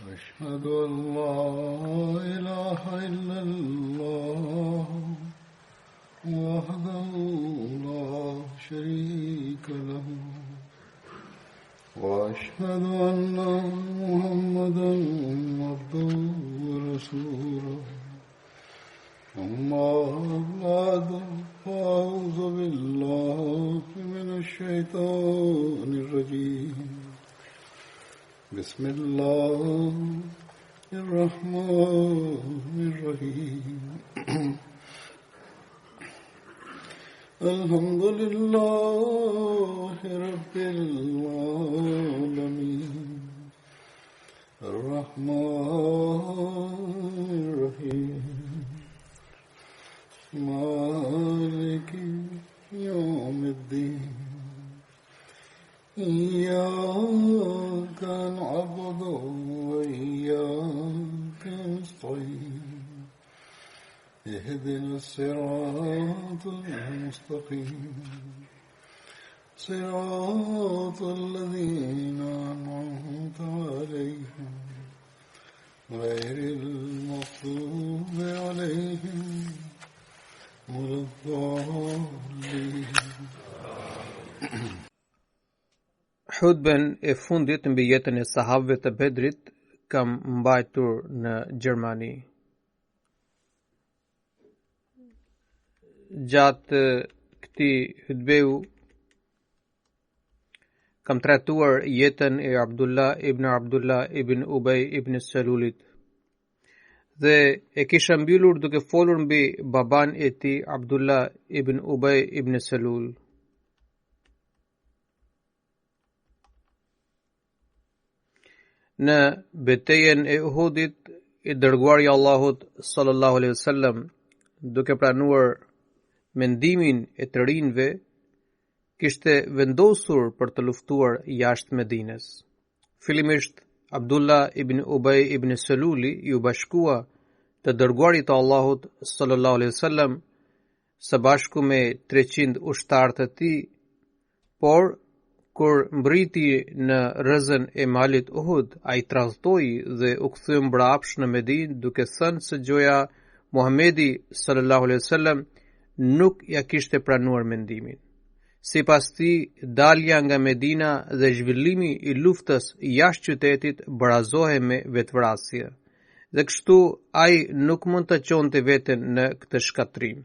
أشهد أن لا إله إلا الله وحده لا شريك له وأشهد أن محمدا عبده ورسوله أما بعد فأعوذ بالله من الشيطان الرجيم بسم الله الرحمن الرحيم الحمد لله رب العالمين الرحمن الرحيم مالك يوم الدين إياك نعبد وإياك نستعين اهدنا الصراط المستقيم صراط الذين أنعمت عليهم غير المغضوب عليهم ولا الضالين. Hudben e fundit mbi jetën e sahabëve të Bedrit kam mbajtur në Gjermani. Gjatë këtij hutbeu kam trajtuar jetën e Abdullah ibn Ubay ibn Salulit dhe e kisha mbyllur duke folur mbi baban e tij Abdullah ibn Ubay ibn Salul. Në betejën e Uhudit, i dërguari i Allahut sallallahu alaihi wasallam, duke pranuar mendimin e të rinjve, kishte vendosur për të luftuar jashtë Medinës. Fillimisht Abdullah ibn Ubay ibn Saluli ju bashkua të dërguarit të Allahut sallallahu alaihi wasallam së bashku me 300 ushtarë të tij, por kur mbriti në rrezën e malit Uhud, ai tradhtoi dhe u kthye mbrapsht në Medinë duke thënë se gjoja Muhamedi sallallahu alaihi wasallam nuk ja kishte pranuar mendimin. Sipas tij, dalja nga Medina dhe zhvillimi i luftës jashtë qytetit barazohej me vetvrasje, dhe kështu ai nuk mund të çonte veten në këtë shkatrim.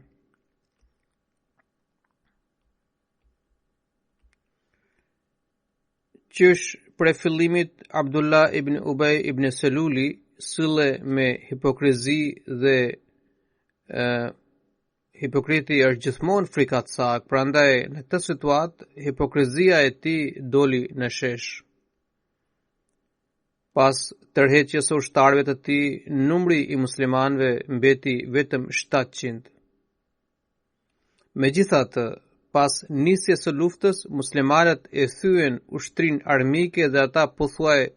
Qysh për fillimit Abdullah ibn Ubay ibn Saluli sille me hipokrizi dhe hipokriti është gjithmonë frikatësak, prandaj në këtë situatë hipokrizia e tij doli në shesh. Pas tërheqjes së ushtarëve të tij, numri i muslimanëve mbeti vetëm 700. Megjithatë, pas nisjes së luftës, muslimanët e thyen ushtrinë armike dhe ata pothuaj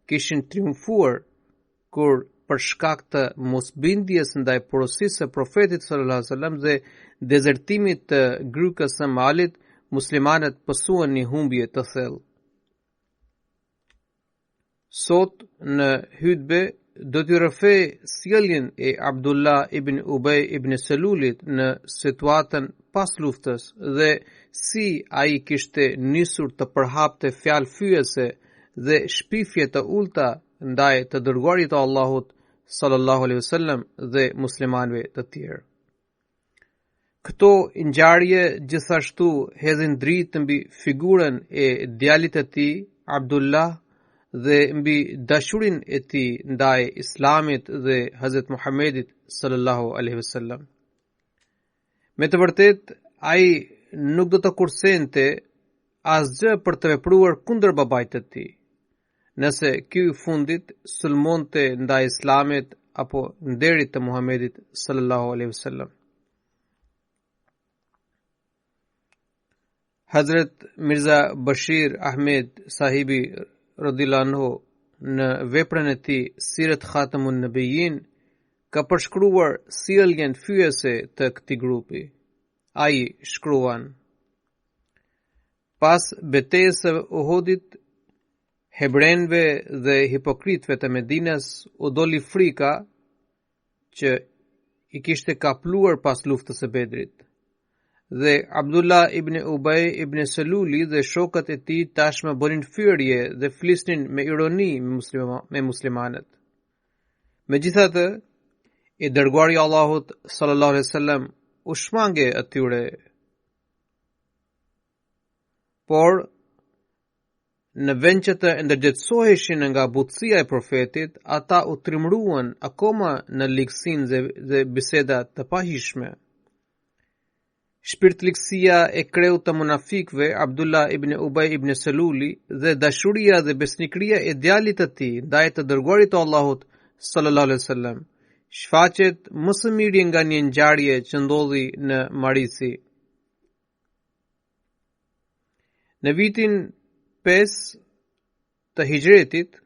kishin triumfuar, kur për shkak të mosbindjes ndaj porosisë së profetit sallallahu alaihi wasallam dhe dezertimit të grykës së malit, muslimanët pësuan një humbje të thellë. Sot në hutbe do t'ju rrëfej sjelljen e Abdullah ibn Ubay ibn Salulit në situatën pas luftës dhe si ai kishte nisur të përhapte fjalë fyese dhe shpifje të ulta ndaj të dërguarit të Allahut sallallahu alaihi wasallam dhe muslimanëve të tjerë. Këto ngjarje gjithashtu hedhin dritë mbi figurën e djalit të tij Abdullah dhe mbi dashurinë e tij ndaj Islamit dhe Hazrat Muhammedit sallallahu alaihi wasallam. Me të vërtetë, ai nuk do të kursente asgjë për të vepruar kundër babait të tij, nëse ky i fundit sulmonte ndaj Islamit apo nderit të Muhammedit sallallahu alaihi wasallam. Hazrat Mirza Bashir Ahmed sahibi radhiyallahu anhu në veprën e tij Sirat Khatamun Nabiyyin ka përshkruar sjelljen fyese të këtij grupi. Ai shkruan: Pas betejës së Uhudit, hebrenve dhe hipokritëve të Medinës u doli frika që i kishte kapluar pas luftës së Bedrit. Dhe Abdullah ibn Ubay ibn Seluli dhe shokët e tij tashmë bënin fyerje dhe flisnin me ironi me muslimanët. Megjithatë, i dërguari i Allahut sallallahu alaihi wasallam u shmange atyre, por në vend që të ndërgjetësoheshin nga butësia e profetit, ata u trimruan akoma në ligësinë dhe biseda të pahishme. Shpirtlikësia e kreu të munafikëve Abdullah ibn Ubay ibn Seluli dhe dashuria dhe besnikëria e djalit të tij ndaj të dërguarit të Allahut sallallahu alaihi wasallam shfaqet më së miri nga një ngjarje që ndodhi në Marisi. Në vitin 5 të Hijretit,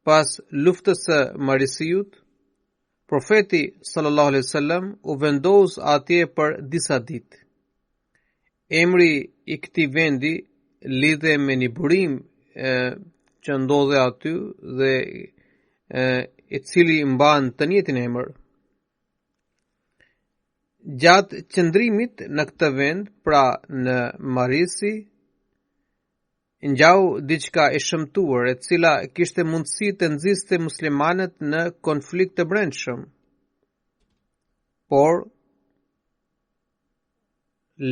pas luftës së Marisiut, profeti sallallahu alaihi wasallam u vendos atje për disa ditë. Emri i këtij vendi lidhe me një burim që ndodhe aty dhe i cili mban të njëjtin emër. Gjatë qëndrimit në këtë vend, pra në Marisi, ngjau diçka e shëmtuar, e cila kishte mundësi të nxiste muslimanët në konflikt të brendshëm. Por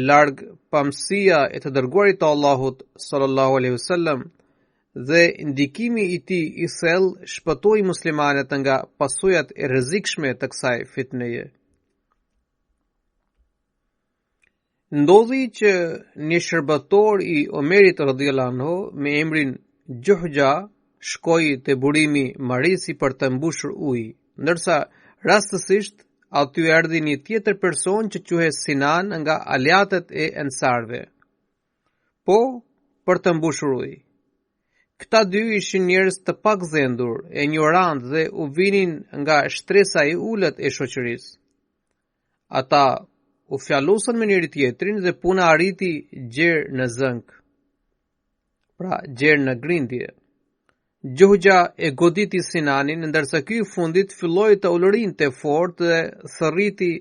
larg pamësia e të dërguarit të Allahut sallallahu alaihi wasallam dhe ndikimi i tij i thellë shpëtoi muslimanët nga pasojat e rrezikshme të kësaj fitneje. Ndodhi që një shërbëtor i Omerit radhiyallahu anhu me emrin Gjuhja shkoi te burimi Marisi për të mbushur ujë, ndërsa rastësisht aty erdhi një tjetër person që quhet Sinan nga aleatët e Ensarve, për të mbushur ujë. Këta dy ishin njerëz të pakzendur, e ignorant dhe u vinin nga shtresa e ulët e shoqërisë. Ata u fjalosën me njëri tjetrin dhe puna arriti gjerë në zënk, pra gjerë në grindje. Gjuhja e goditi Sinanin, ndërsa ky i fundit filloi të ulërinte fort dhe thërriti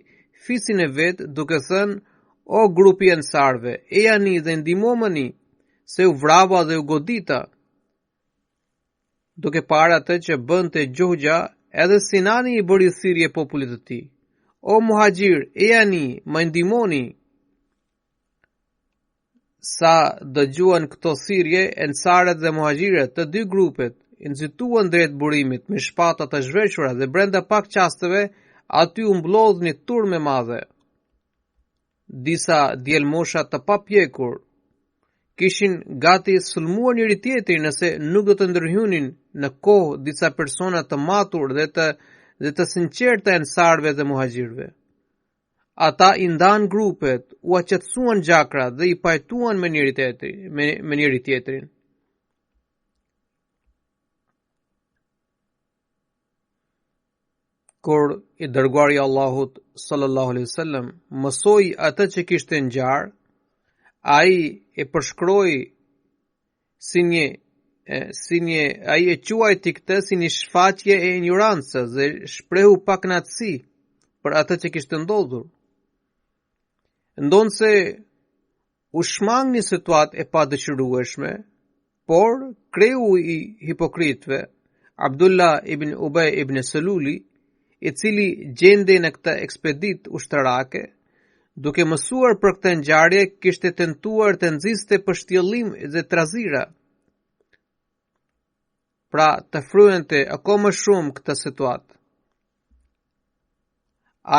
fisin e vet, duke thënë: "O grupi Ensarve, ejani dhe ndihmoni, se u vrava dhe u godita." Duke parë atë që bënte Gjuhja, edhe Sinani i bëri thirrje popullit të tij: "O muhaxhir, ejani, më ndihmoni." Sa dëgjuan këto thirrje, ensarët dhe muhaxhirët të dy grupet nxituan drejt burimit me shpata të zhveshura dhe brenda pak qasteve aty u mblodh një turm e madhe. Disa djelmosha të papjekur kishin gati sulmuar njëri tjetrin nëse nuk do të ndërhynin në kohë disa persona të matur dhe të sinqertë ensarve dhe muhaxhirëve. Ata i ndan grupet, u aqetësuan gjakrat dhe i pajtuan me njëri tjetrin. Kur i dërguari i Allahut sallallahu alaihi wasallam mësoi atë që kishte ngjarë, ai e përshkroi ai e quajti këtë si një shfaqje e ignorancës dhe shprehu pak kënaqësi për atë që kishte ndodhur. Ndonse u shmang një situatë e padëshirueshme, por kreu i hipokritëve, Abdullah ibn Ubay ibn Seluli, i cili gjende në këtë ekspedit ushtarake, duke mësuar për këtë ngjarje, kishte tentuar të nxiste pështjellim dhe trazira, pra të fryente akoma shumë këtë situatë.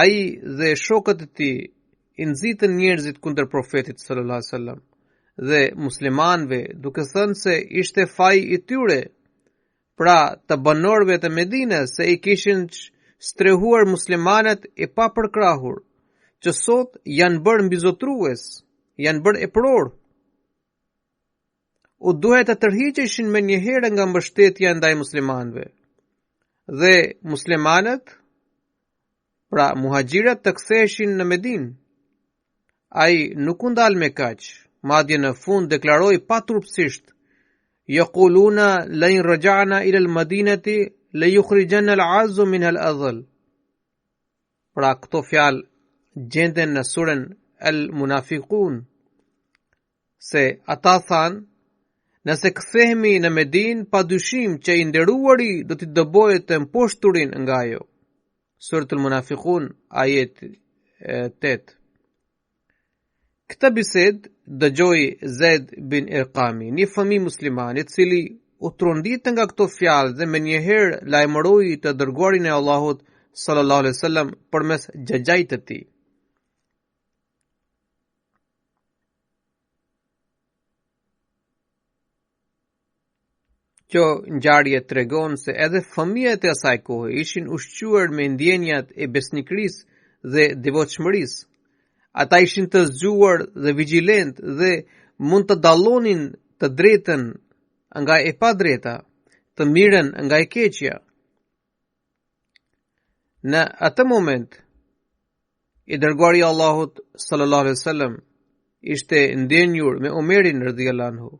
Ai dhe shokët e tij i nxitën njerëzit kundër profetit sallallahu alaihi wasallam dhe muslimanëve, duke thënë se ishte faji i tyre, pra të banorëve të Medinës, se i kishin strehuar muslimanët e papërkrahur, që sot janë bërë mbizotrues, janë bërë epror. U duhet të tërhiqeshin me njëherë nga mbështetja ndaj muslimanëve. Dhe muslimanët, pra muhaxhirët, të ktheheshin në Medinë. Ai nuk u ndal me kaq, madje në fund deklaroi paturpsisht: يقولون لئن رجعنا إلى المدينة ليخرجن العز منها الأذل. Pra këto fjalë gjenden në surën Al-Munafiqun, se ata thanë, nëse kthehemi në Medinë, padyshim që I nderuari do t'i dëbojë të mposhturin nga ajo. Suratul Munafiqun, ajet 8. Këtë bisedë dëgjoi Zaid bin Irqami, një fëmijë musliman, I cili u trondit nga këto fjalë dhe menjëherë lajmëroi të dërguarin e Allahut sallallahu alaihi wasallam përmes xhaxhait të tij. Kjo ngjarje tregon se edhe fëmijët e asaj kohe ishin ushqyer me ndjenjat e besnikërisë dhe devotshmërisë. Ata ishin të zgjuar dhe vigjilent dhe mund të dallonin të drejtën nga e padrejta, të mirën nga e keqja. Në atë moment, I dërguari I Allahut sallallahu alaihi wasallam ishte ndenjur me Omerin radhiyallahu anhu.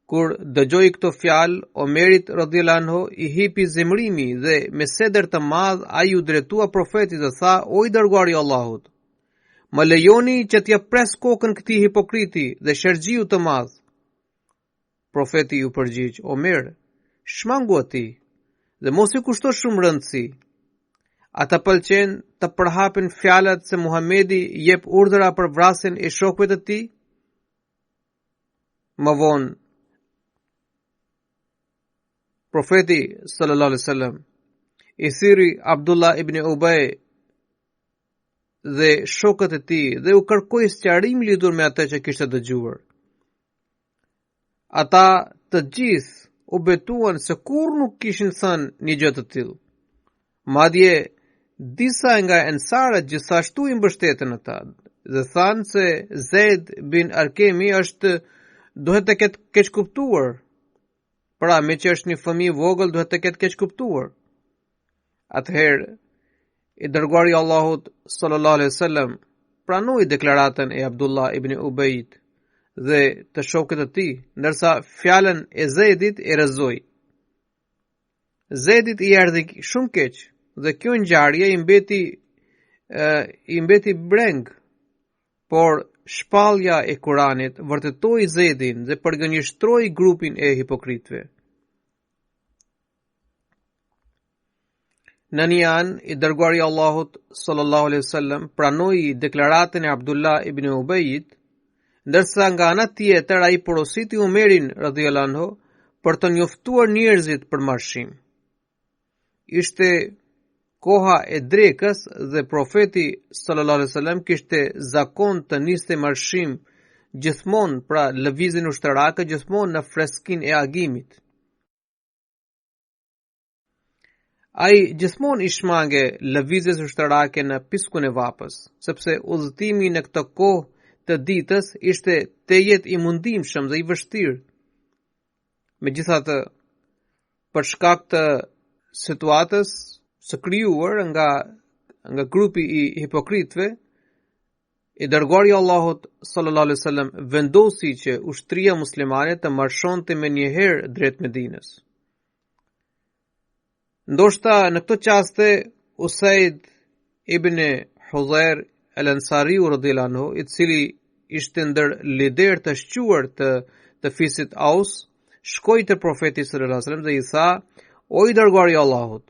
Kur dëgjoi këto fjalë, Omerit radhiyallahu anhu I hipi zemrimi dhe me sedër të madh ai u drejtua profetit dhe tha: "O I dërguari I Allahut, më lejoni që t'ja pres kokën këtij hipokriti dhe shergjiu të madh." Profeti ju përgjigj: "Omer, shmangu atij dhe mos I kushto shumë rëndësi. Ata pëlqen të përhapen fjalat se Muhamedi jep urdhra për vrasjen e shokëve të tij." Më vonë, profeti sallallahu alaihi wasallam I thiri Abdullah ibn Ubay dhe shokët e tij dhe u kërkoi sqarim lidhur me atë që kishte dëgjuar. Ata të gjithë u betuan se kur nuk kishin thënë një gjë të tillë. Madje disa nga ensarët gjithashtu I mbështetën ata dhe thanë se Zaid bin Arkemi duhet të ketë keq kuptuar. Pra, me që është një fëmijë vogël, duhet të ketë keq kuptuar. Atëherë, I dërguari I Allahut sallallahu alaihi wasallam pranoi deklaratën e Abdullah ibn Ubayit dhe të shokët e tij, ndërsa fjalën e Zaidit e rrezoi. Zaidit I erdhi shumë keq dhe kjo ngjarje I mbeti breng, por shpallja e Kuranit vërtetoi Zaidin dhe përgënjeshtroi grupin e hipokritëve. Në një anë, I dërguari I Allahut sallallahu alaihi wasallam pranoi deklaratën e Abdullah ibn Ubayit, ndërsa nga ana tjetër ai porositi Umerin radhiyallahu anhu për të njoftuar njerëzit për marrëshim. Ishte koha e drekës dhe profeti sallallahu alaihi wasallam kishte zakon të niste marrëshim gjithmonë, pra lëvizjen ushtarake gjithmonë në freskinë e agimit. Ai gjithmonë I shmange lëvizjes ushtarake në piskun e vapës, sepse udhëtimi në këtë kohë të ditës ishte tejet I mundimshëm dhe I vështirë. Megjithatë, për shkak të situatës së krijuar nga grupi I hipokritëve, I dërguari I Allahut sallallahu alaihi wasallam vendosi që ushtria muslimane të marshonte me njëherë drejt Medinës. Ndoshta në këto qaste Usaid ibn Hudhair al-Ansari radhiyallahu anhu, I cili ishte ndër lider të shquar të fisit Aus, shkoi te profeti sallallahu alaihi wasallam dhe I tha: "O I dërguari I Allahut,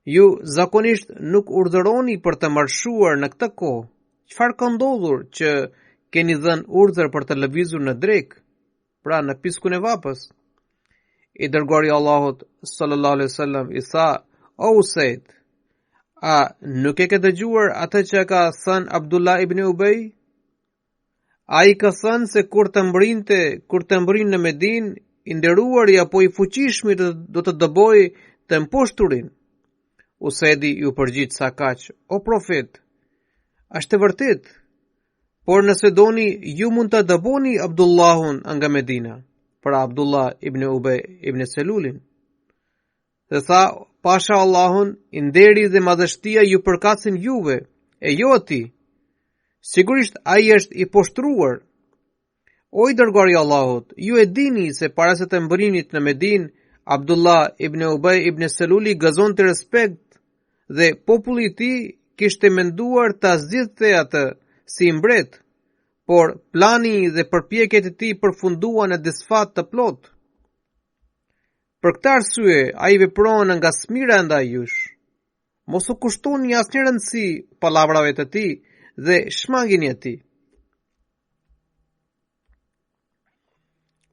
ju zakonisht nuk urdhëroni për të marshuar në këtë kohë. Çfarë ka ndodhur që keni dhënë urdhër për të lëvizur në drek, pra në piskun e vapës?" I dërguari I Allahut sallallahu alaihi wasallam I tha: "O Usaid, a nuk e ke dëgjuar atë që ka thënë Abdullah ibn Ubay? Ai ka thënë se kur të mbrin në Medinë, I nderuari apo I fuqishmi do të dëbojë të mposhturin." Usaidi ju përgjigj sa kaq: "O profet, është e vërtet, por nëse doni ju mund të dëboni Abdullahun nga Medina." Pra Abdullah ibn Ubay ibn Selulin. Dhe tha: "Pasha Allahun, I nderi dhe madhështia ju përkatësin juve, e jo atij. Sigurisht ai është I poshtruar." O i dërguari i Allahut, ju e dini se para se të mbrinit në Medinë, Abdullah ibn Ubay ibn Seluli gëzonte respekt dhe populli i tij kishte menduar ta zgjidhte atë si mbret, por plani dhe përpjekjet e tij përfunduan në disfat të plot. Për këtë arsye, ai vepron nga smira ndaj jush. Mos u kushtoni asnjë rëndësi pallavrave të tij dhe shmangini atij.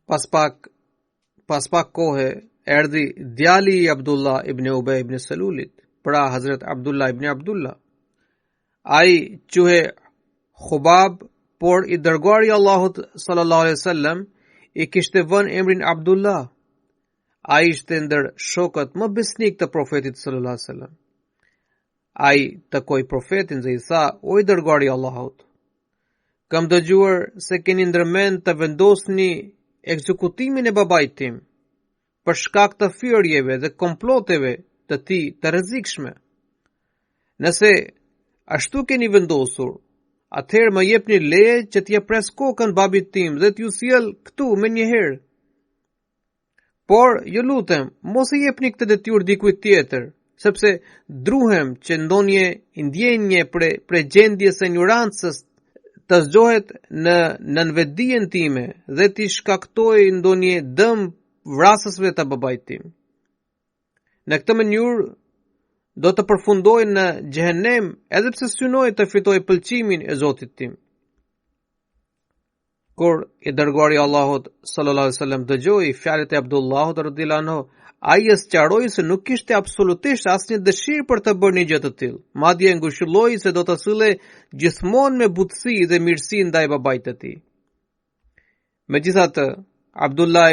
Pas pak kohe, erdhi djali i Abdullah ibn Ubay ibn Selulit, pra Hazret Abdullah ibn Abdullah. Ai quhe Khubab, por i dërguari i Allahut sallallahu alaihi wasallam i kishte vënë emrin Abdullah. Ai ishte ndër shokët më besnik të profetit sallallahu alaihi wasallam. Ai takoi profetin dhe i tha: "O i dërguari i Allahut, kam dëgjuar se keni ndërmend të vendosni ekzekutimin e babait tim për shkak të fyerjeve dhe komploteve të tij të rrezikshme. Nëse ashtu keni vendosur, atëherë më jepni leje që t'ja pres kokën babit tim dhe t'ju sjell këtu me njëherë. Por, ju lutem, mos i jepni këtë detyrë dikujt tjetër, sepse druhem që ndonjë ndjenje për gjendjes së ignorancës të zgjohet në nënvetdijen time dhe t'i shkaktoj ndonjë dëm vrasësve të babait tim. Në këtë mënyrë do të përfundoj në xhehenem edhe pse synoj të fitoj pëlqimin e Zotit tim." Kur i dërguari i Allahut sallallahu alaihi wasallam dëgjoi fjalët e Abdullahut radhiyallahu anhu, ai sqaroi se nuk kishte absolutisht asnjë dëshirë për të bërë një gjë të tillë. Madje ngushëlloi se do të sillej gjithmonë me butësi dhe mirësi ndaj babait të tij. Megjithatë, Abdullah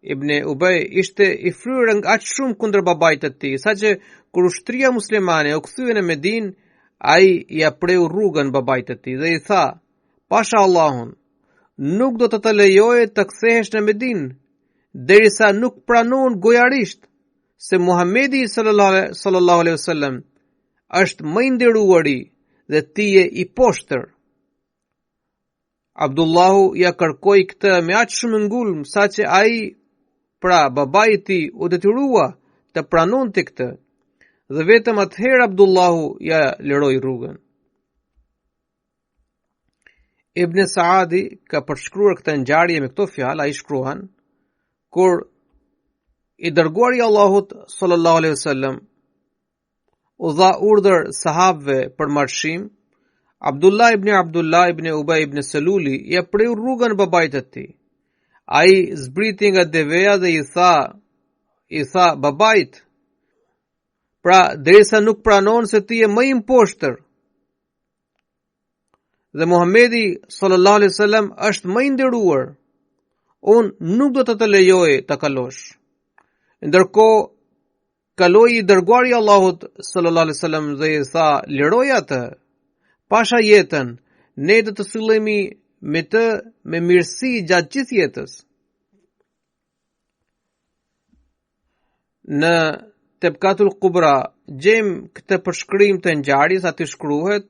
ibn Ubay ishte i fryrë aq shumë kundër babait të tij, saqë kur ushtria muslimane u kthye në Medinë, ai i apreu rrugën babait të tij dhe i tha: "Pasha Allahun, nuk do të lejoje të kthehesh në Medinë derisa nuk pranon gojarisht se Muhamedi sallallahu alaihi wasallam është më i nderuari dhe ti je i poshtër." Abdullahu ja kërkoi këtë me aq shumë ngulm saqë ai, pra babai i tij, u detyrua të pranonte këtë, dhe vetëm atëherë Abdullahu ja liroi rrugën. Ibn Saadi ka përshkruar këtë ngjarje me këto fjalë. Ai shkruan: "Kur i dërguari i Allahut sallallahu alaihi wasallam u dha urdhër sahabëve për marshim, Abdullah ibn Ubay ibn Seluli i apreu rrugën babait të tij. Ai zbriti nga deveja dhe i tha babait: "Pra, derisa nuk pranon se ti je më i mposhtër dhe Muhamedi sallallahu alaihi wasallam është më i nderuar, unë nuk do të lejoj të kalosh." Ndërkohë kaloi i dërguari i Allahut sallallahu alaihi wasallam dhe i tha: "Liroj atë, pasha jetën, ne do të sillemi me të me mirësi gjatë gjithë jetës." Në Tebkatul Kubra gjejmë këtë përshkrim të ngjarjes. Aty shkruhet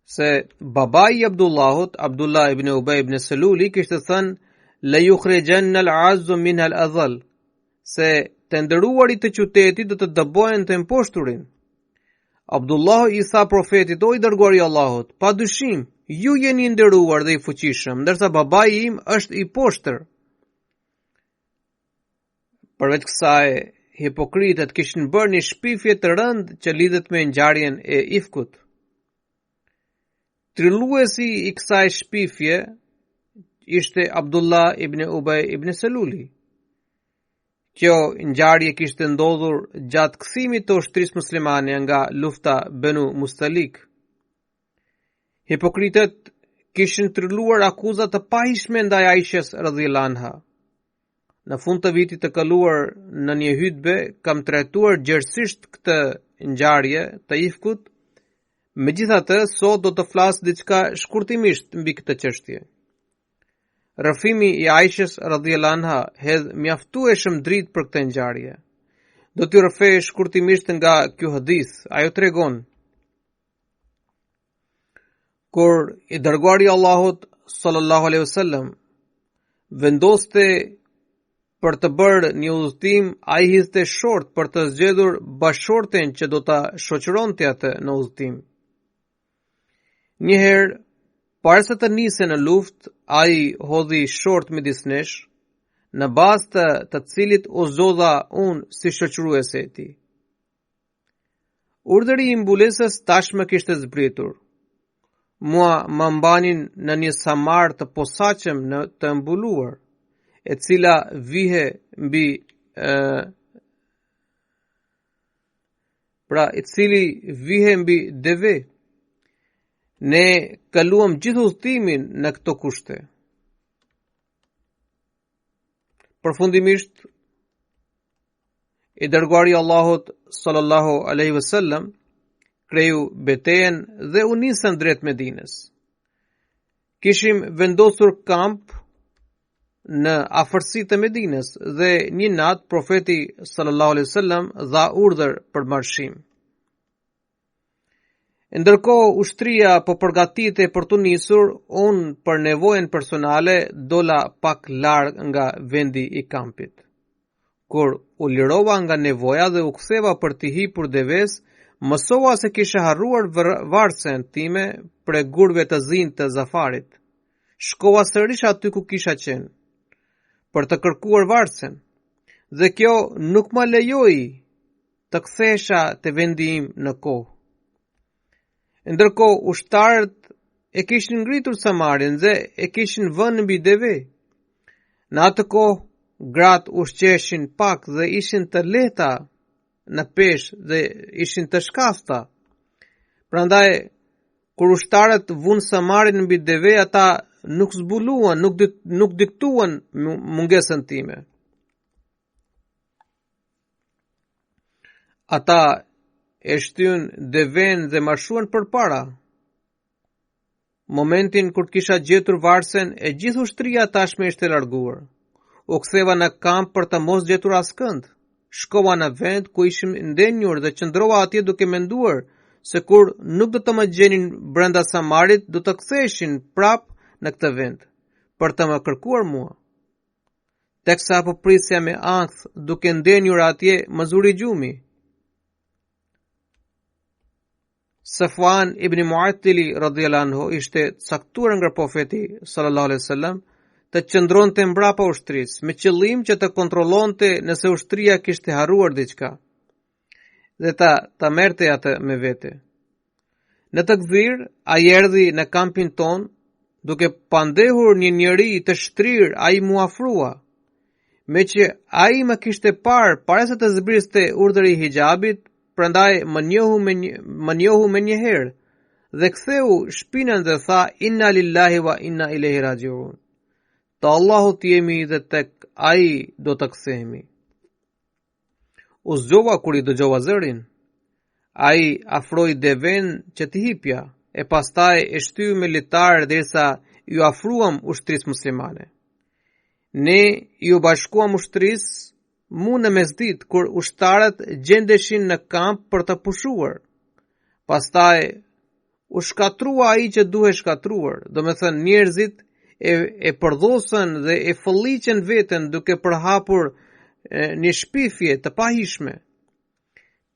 se babai i Abdullahut, Abdullah ibn Ubay ibn Seluli, kishte thënë: "La yukhrijanna al-azzu minha al-adhall", se të nderuarit të qytetit do të dëbojnë të imposhturin. Abdullahu i tha profetit: "O i dërguari i Allahut, padyshim ju jeni i nderuar dhe i fuqishëm, ndërsa babai im është i poshtër." Përveç kësaj, hipokritët kishin bërë një shpifje të rëndë që lidhet me ngjarjen e Ifkut. Trilluesi i kësaj shpifje ishte Abdullah ibn Ubay ibn Seluli. Kjo ngjarje kishte ndodhur gjatë kthimit të ushtrisë muslimane nga lufta Banu Mustalik. Hipokritët kishin trilluar akuzat të pahishme ndaj Aishës radhiyallahu anha. Në fund të vitit të kaluar në një hutbe kam trajtuar gjerësisht këtë ngjarje të Ifkut. Megjithatë, sot do të flas diçka shkurtimisht mbi këtë çështje. Rrëfimi i Aishës radhiyallahu anha hedh mjaftueshëm dritë për këtë ngjarje. Do t'ju rrëfej shkurtimisht nga ky hadith. Ajo tregon: Kur i dërguari i Allahut sallallahu alaihi wasallam vendoste për të bërë një udhëtim, ai hidhte short për të zgjedhur bashkëshorten që do ta shoqëronte atë në udhëtim. Një herë, para se të nisej në luftë, ai hodhi short midis nesh, në bazë të cilit u zgjodha unë si shoqëruese e tij. Urdhri i mbulesës tashmë kishte zbritur. Mua më mbanin në një samar të posaçëm të mbuluar, e cila vihe mbi i cili vihe mbi deve. Ne kaluam gjithë udhëtimin në këto kushte. Përfundimisht, i dërguari Allahut sallallahu alaihi wasallam kreu betejën dhe u nisën drejt Medinës. Kishim vendosur kamp në afërsi të Medinës dhe një natë profeti sallallahu alaihi wasallam dha urdhër për marshim. Ndërkohë ushtria po përgatitej për të nisur, unë për nevojën personale dola pak larg nga vendi i kampit. Kur u lirova nga nevoja dhe u ktheva për të hipur deves, mësova se kisha harruar varsen time për gurve të zinj të Zafarit. Shkova sërish aty ku kisha qenë për të kërkuar varsen, dhe kjo nuk më lejoi të kthesha te vendi im në kohë. Ndërkohë ushtarët e kishin ngritur samarin dhe e kishin vënë mbi deve. Në atë kohë gratë ushqeshin pak dhe ishin të lehta në peshë dhe ishin të shkafta. Prandaj kur ushtarët vunë samarin mbi deve, ata nuk zbuluan, nuk diktuan mungesën time. Ata e shtyn deven dhe marshuan përpara. Momentin kur kisha gjetur varsen, e gjithë ushtria tashmë ishte larguar. U ktheva në kamp për të mos gjetur askënd. Shkova në vend ku ishim ndenjur dhe qëndrova atje duke menduar se kur nuk do të më gjenin brenda samarit, do të ktheheshin prap në këtë vend për të më kërkuar mua. Teksa po prisja me ankth duke ndenjur atje, më zuri gjumi. Safwan ibn Mu'attili radhiyallahu anhu ishte caktuar nga profeti sallallahu alaihi wasallam të qëndronte mbrapa ushtrisë me qëllim që të kontrollonte nëse ushtria kishte harruar diçka dhe ta merrte atë me vete. Në të gdhir, ai erdhi në kampin ton, duke pandehur një njeri të shtrir, ai mu afrua. Me që ai më kishte parë para se të zbriste urdhri i hijabit, prandaj më njohu me një herë dhe ktheu shpinën dhe tha: Inna lillahi wa inna ilaihi rajiun. Të Allahut jemi dhe tek ai do të kthehemi. U zgjova kur i dëgjova zërin. Ai afroi deven që të hipja, e pastaj e shtyi me litar derisa ju afruam ushtrisë muslimane. Ne ju bashkuam ushtrisë mu në mesdit kur ushtarët gjendeshin në kamp për të pushuar. Pastaj u shkatrua ai që duhet shkatruar, do me thënë njerëzit e përdhosën dhe e fëlliqen veten duke përhapur një shpifje të pahishme.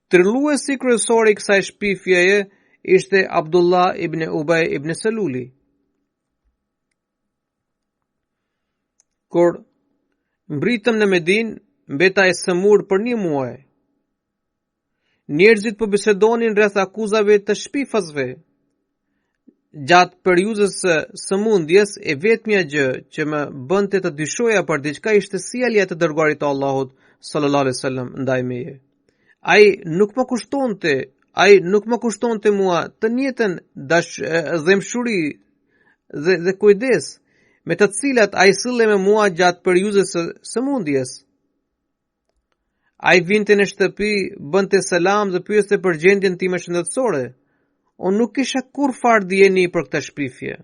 Trilluesi kryesor i kësaj shpifjeje ishte Abdullah ibn Ubay ibn Saluli. Kur mbritëm në Medinë, mbeta e sëmur për një muaj. Njerëzit po bisedonin rreth akuzave të shpifasve. Gjatë periudhës së sëmundjes, e vetmja gjë që më bënte të dyshoja për diçka ishte sjellja e të dërguarit të Allahut sallallahu alaihi wasallam ndaj meje. Ai nuk më kushtonte mua të njëjtën dëshmëri dhe kujdes me të cilat ai sillej me mua gjatë periudhës së sëmundjes. Ai vinte në shtëpi, bënte selam dhe pyeste për gjendjen time shëndetësore. Unë nuk kisha kur farë dijeni për këtë shpifje.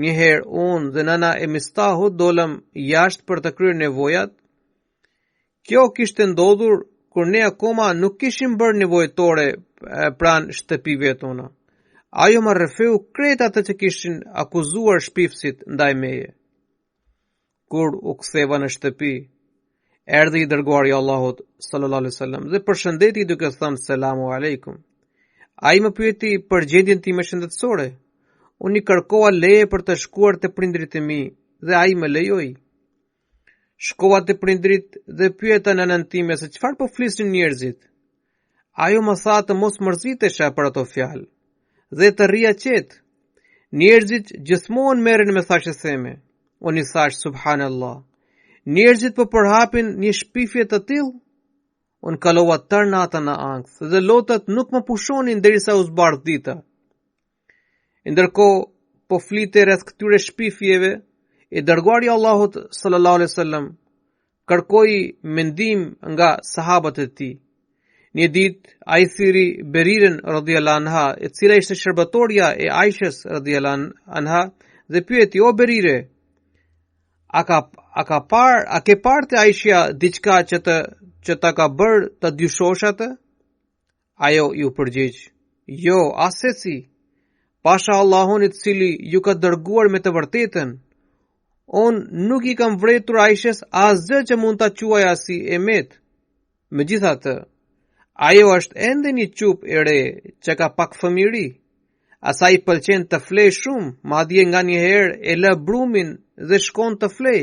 Njëherë unë dhe nëna e Mistahut dolëm jashtë për të kryer nevojat. Kjo kishte ndodhur kur ne akoma nuk kishim bërë nevojtore pranë shtëpive tona. ajo më rrefeu krejt atë që kishin akuzuar shpifësit ndaj meje. Kur u ktheva në shtëpi, erdhi i dërguari i Allahut sallallahu alaihi wasallam dhe përshëndeti duke thënë selamu aleikum. Ai më pyeti për gjendjen time shëndetësore. Unë i kërkova leje për të shkuar te prindrit e mi dhe ai më lejoi. Shkova te prindrit dhe pyeta nënën time se çfarë po flisin njerëzit. Ajo më tha të mos mërzitesha për ato fjalë dhe të rria qetë. Njerëzit gjithmonë merren me thashë theme. Unë i thash subhanallah. Njerëzit po përhapin një shpifje të tillë. Unë kalova tërë natën në ankth dhe lotët nuk më pushonin derisa u zbardh dita. Ndërkohë po flite rreth këtyre shpifjeve, i dërguari i Allahut sallallahu alaihi wasallam kërkoi mendim nga sahabët e tij. Një ditë ai thiri Beriren radhiyallahu anha, e cila ishte shërbëtorja e Aishës radhiyallahu anha, dhe pyeti: "O Berire, a ke parë te Aisha diçka që ta ka bërë të dyshosh atë?" Ajo ju përgjigj: "Jo, asesi. Pasha Allahun i cili ju ka dërguar me të vërtetën, unë nuk i kam vretur Aishës asgjë që mund ta quaja si emet. Megjithatë, ajo është ende një çup e re që ka pak fëmijëri. Asaj pëlqen të flej shumë, madje nganjëherë e lë brumin dhe shkon të flej.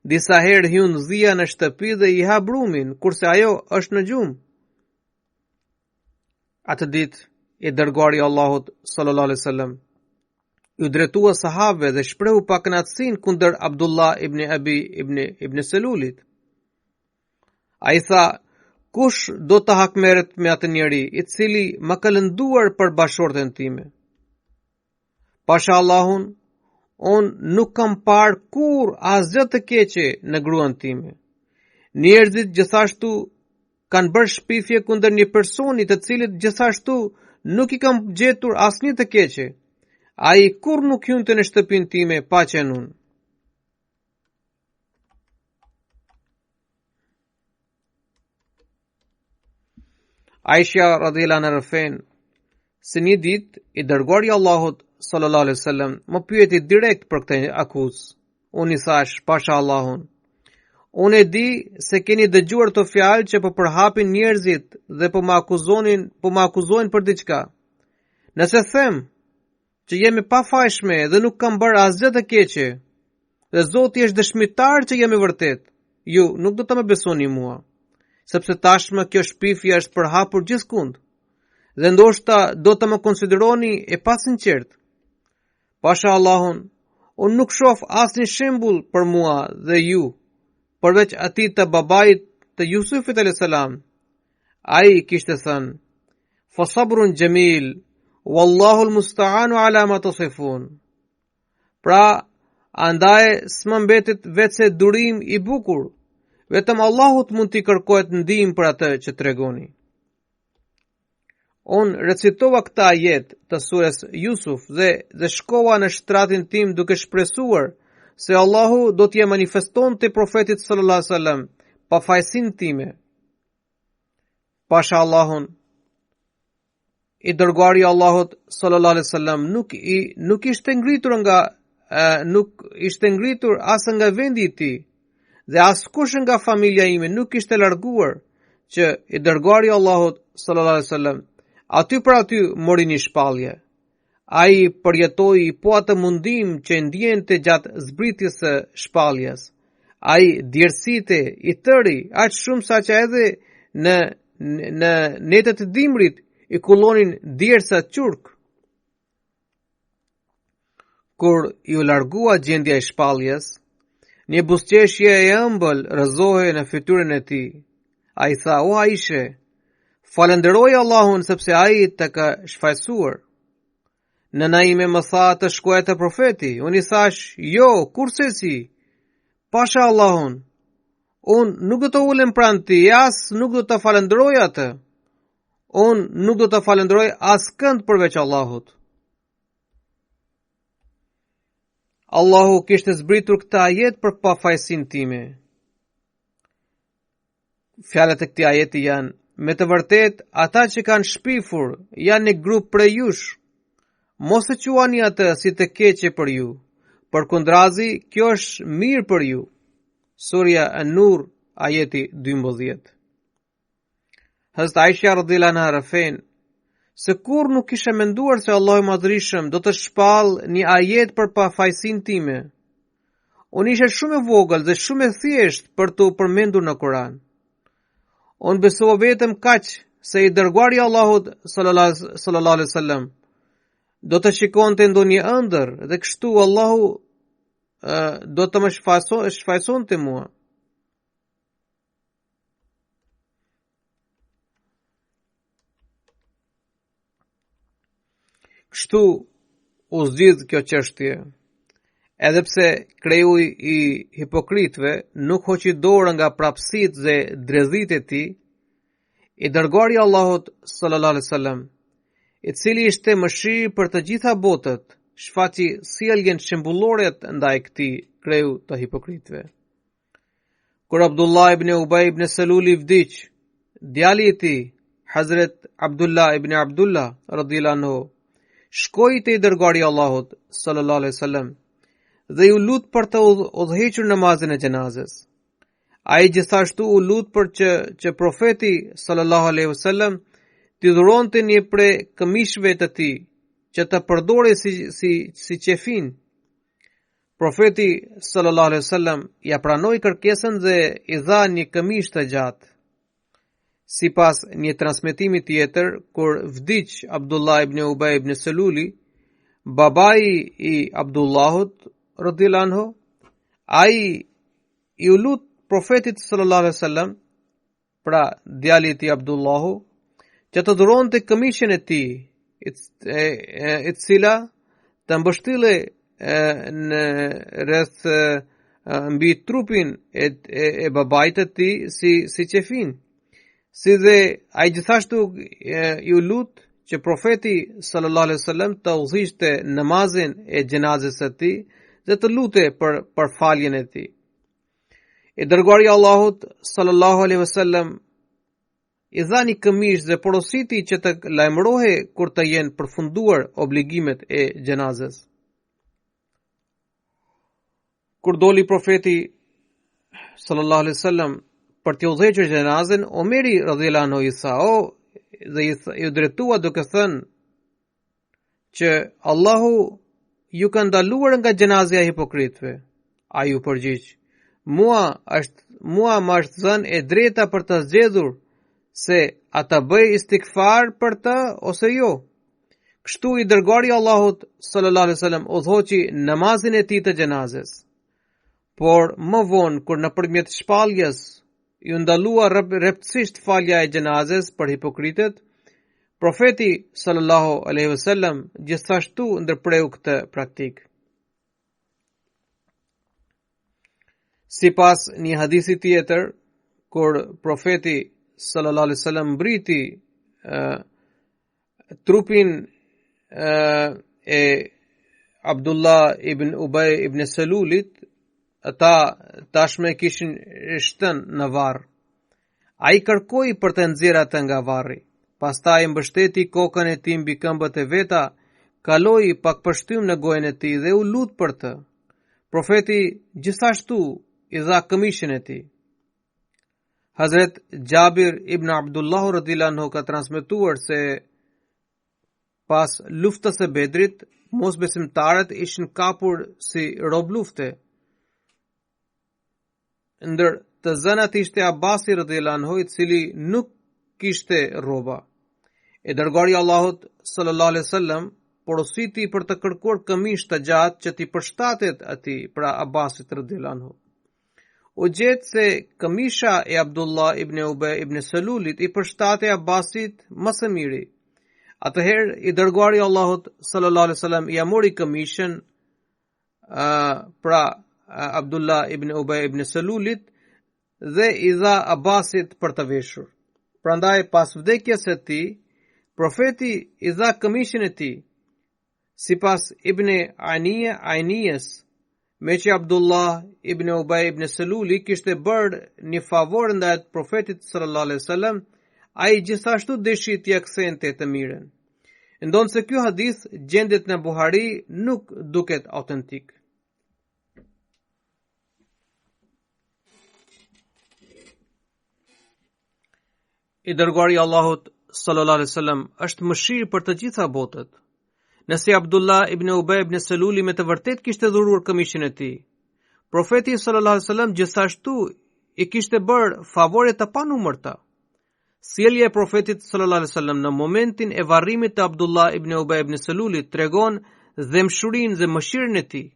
Disa herë hyn dhia në shtëpi dhe i ha brumin, kurse ajo është në gjumë." Atë ditë i dërguari i Allahut sallallahu alaihi wasallam u drejtua sahabëve dhe shprehu pakënaqësinë kundër Abdullah ibn Selulit. Ai tha: "Kush do të hakmerret me atë njeri i cili më ka lënduar për bashortën time? Pasha Allahun, unë nuk kam parë kur asgjë të keqe në gruan time. Njerëzit gjithashtu kanë bërë shpifje kundër një personi të cilit gjithashtu nuk i kam gjetur asnjë të keqe. Ai kur nuk hynte në shtëpinë time pa qenë unë." Aisha radhiyallahu anha rëfen se një ditë i dërguari i Allahut sallallahu alaihi wasallam më pyeti direkt për këtë akuzë. Unë i thash: "Pasha Allahun, unë e di se keni dëgjuar të fjalë që po përhapin njerëzit dhe po më akuzojnë për diçka. Nëse them që jemi pafajshme dhe nuk kam bërë asgjë të keqe, dhe Zoti është dëshmitar që jemi vërtet, ju nuk do të më besoni mua, sepse tashmë kjo shpifje është përhapur gjithkund, dhe ndoshta do të më konsideroni e pasinqert. Pasha Allahun, unë nuk shoh asnjë shembull për mua dhe ju, përveç atij të babait të Jusufit alayhis salam. Ai kishte thënë: fa sabrun jamil, wallahu almusta'anu ala ma tasifun." Pra, andaj s'më mbetet vetëse durim i bukur, vetëm Allahut mund t'i kërkohet ndihmë për atë që tregoni. Unë recitova këta ajet të surës Jusuf dhe shkova në shtratin tim duke shpresuar se Allahu do t'ja manifeston të profetit sallallahu alaihi wasallam pa fajsin time. Pasha Allahun, i dërguari Allahut sallallahu alaihi wasallam nuk ishte ngritur as nga vendi i tij dhe askush nga familja ime nuk ishte larguar që i dërguari Allahut sallallahu alaihi wasallam aty për aty mori një shpallje. Ai përjetoi po atë mundim që ndjente gjatë zbritjes së shpalljes. Ai djersite i tëri aq shumë sa që edhe në netët e dimrit i kullonin djersa qurk. Kur i u largua gjendja e shpalljes, një buzëqeshje e ëmbël rrëzohej në fytyrën e tij. Ai tha: "O Aisha, falenderoj Allahun sepse ai të ka shfaqsuar." Nëna ime më tha të shkoj te profeti. Unë i thash: "Jo, kurse si? Pasha Allahun, unë nuk do të ulem pranë ti, as nuk do të falenderoj atë. Unë nuk do të falenderoj askënd përveç Allahut." Allahu kishte zbritur këtë ajet për pafajsin time. Fjalët e këtij ajeti janë: "Me të vërtet, ata që kanë shpifur janë një grup prej jush, mos e quani atë si të keqe për ju, përkundrazi kjo është mirë për ju. Surja An-Nur, ajeti 12. Hazrat Aisha radhiyallahu anha rafen se kur nuk kisha menduar se Allahu i Madhërisëm do të shpall një ajet për pafajësinë time. Unë isha shumë e vogël dhe shumë e thjesht për të përmendur në Kur'an. Unë besova vetëm kaq se i dërguari i Allahut sallallahu alaihi wasallam do të shikonte ndonjë ëndër dhe kështu Allahu do të më shfaqsonte mua. Kështu u zgjidh kjo çështje. Edhe pse kreu i hipokritëve nuk hoqi dorë nga prapësitë dhe drejtësitë e tij, i dërguari i Allahut sallallahu alaihi wasallam, i cili ishte mëshirë për të gjitha botët, shfaqi sjelljen shembullore ndaj këtij kreu të hipokritëve. Kur Abdullah ibn Ubay ibn Saluli vdiq, djali i tij, Hazrat Abdullah ibn Abdullah radhiyallahu anhu, shkoi te i dërguari i Allahut sallallahu alaihi wasallam dhe u lut për të udhëhequr namazin e xhenazës. Ai gjithashtu u lut për që profeti sallallahu alaihi wasallam t'i dhuronte një prej këmishëve të tij që të përdore si qefin. Profeti sallallahu alaihi wasallam ja pranoi kërkesën dhe i dha një këmishë të gjatë. Sipas një transmetimi tjetër, kur vdiq Abdullah ibn Ubay ibn Saluli, babai i Abdullahut radhiyallahu anhu, ai i u lut profetit sallallahu alaihi wasallam, pra djali i tij Abdullahu, që të dhuronte këmishën e tij, e cila të mbështille në rreth mbi trupin e babait të tij si qefin. Si dhe ai gjithashtu i u lut që profeti sallallahu alaihi wasallam të udhëhiqte namazin e xhenazës së tij dhe të lutej për faljen e tij. I dërguari i Allahut sallallahu alaihi wasallam i dha një këmishë dhe porositi që të lajmërohej kur të jenë përfunduar obligimet e xhenazës. Kur doli profeti sallallahu alaihi wasallam për të udhëhequr xhenazën, Omeri radhiyallahu anhu i tha, dhe i drejtua duke thënë që Allahu ju ka ndaluar nga xhenazja e hipokritëve. Ai u përgjigj, mua më është dhënë e drejta për të zgjedhur se a ta bëj istikfar për të ose jo. Kështu i dërguari i Allahut sallallahu alaihi wasallam udhëhoqi namazin e tij të xhenazës. Por më vonë, kur nëpërmjet shpalljes ju ndalua rreptësisht falja e xhenazës për hipokritët, profeti sallallahu alaihi wasallam gjithashtu ndërpreu këtë praktikë. Sipas një hadithi tjetër, kur profeti sallallahu alaihi wasallam mbriti trupin e Abdullah ibn Ubay ibn Salulit, ata tashme kishin shtën në varr. Ai kërkoi për të nxjerrë atë nga varri. Pastaj mbështeti kokën e tij mbi këmbët e veta, kaloi pak pështym në gojën e tij dhe u lut për të. Profeti gjithashtu i dha këmishën e tij. Hazrat Jabir ibn Abdullah radhiyallahu anhu ka transmetuar se pas luftës së Bedrit, mosbesimtarët ishin kapur si rob lufte. Ndër të zënat ishte Abasi radhiyallahu anhu, i cili nuk kishte rroba. E dërguari i Allahut sallallahu alaihi wasallam porositi për të kërkuar këmishë të gjatë që t'i përshtatet atij, pra Abbasit radhiyallahu anhu. U gjet se këmisha e Abdullah ibn Ubay ibn Salulit i përshtatej Abbasit më së miri. Atëherë i dërguari i Allahut sallallahu alaihi wasallam ia mori këmishën pra Abdullah ibn Ubay ibn Salulit dhe i dha Abbasit për të veshur. Prandaj pas vdekjes së tij, profeti i dha këmishën e tij. Sipas Ibn Ainiyes, me që Abdullah ibn Ubay ibn Saluli kishte bërë një favor ndaj profetit sallallahu alaihi wasallam, ai gjithashtu deshi t'i kthente të mirën. Ndonë se ky hadith gjendet në Buhari nuk duket autentik. I dërguari i Allahut sallallahu alaihi wasallam është mëshirë për të gjitha botët. Nëse Abdullah ibn Ubay ibn Seluli me të vërtet kishte dhuruar këmishën e tij, profeti sallallahu alaihi wasallam gjithashtu i kishte bërë favore të panumërta. Sjellja e profetit sallallahu alaihi wasallam në momentin e varrimit të Abdullah ibn Ubay ibn Selulit tregon dëmshurinë dhe mëshirën e tij.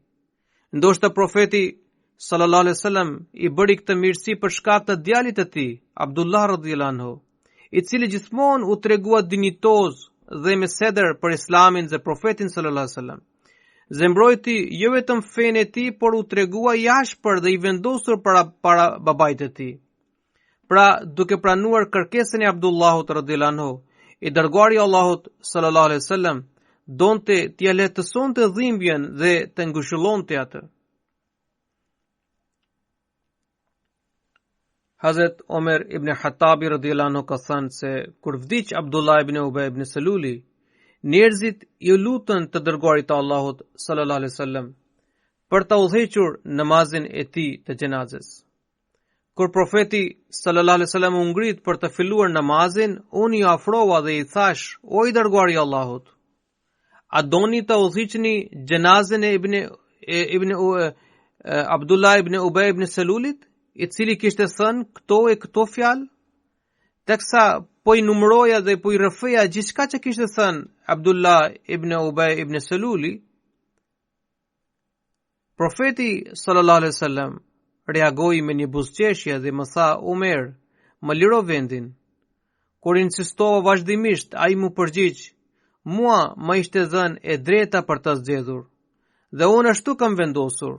Ndoshta profeti sallallahu alaihi wasallam i bëri këtë mirësi për shkak të djalit të tij, Abdullah radhiyallahu anhu, i cili gjithmonë u tregua dinjitoz dhe me sedër për Islamin dhe profetin sallallahu alaihi wasallam. Zembrojti jo vetëm fenë e tij, por u tregua i ashpër dhe i vendosur para babait të tij. Pra, duke pranuar kërkesën e Abdullahut radhiyallahu anhu, i dërguari i Allahut sallallahu alaihi wasallam donte t'ia lehtësonte dhimbjen dhe të ngushëllonte atë. Hazrat Omer ibn Khattabi radhiyallahu anhu ka thënë se kur vdiq Abdullah ibn Ubay ibn Seluli, njerëzit i lutën të dërguarit të Allahut sallallahu alaihi wasallam për të udhëhequr namazin e tij të xhenazës. Kur profeti sallallahu alaihi wasallam u ngrit për të filluar namazin, unë i afrova dhe i thash: "O i dërguari i Allahut, a doni të udhëhiqni xhenazën e Abdullah ibn Ubay ibn Selulit, i cili kishte thënë këto fjalë?" Teksa po i numëroja dhe po i rrëfeja gjithçka që kishte thënë Abdullah ibn Ubay ibn Seluli, profeti sallallahu alaihi wasallam reagoi me një buzëqeshje dhe më tha: "Umer, më liro vendin." Kur insistova vazhdimisht, ai më përgjigj: "Mua më ishte dhënë e drejta për të zgjedhur, dhe unë ashtu kam vendosur.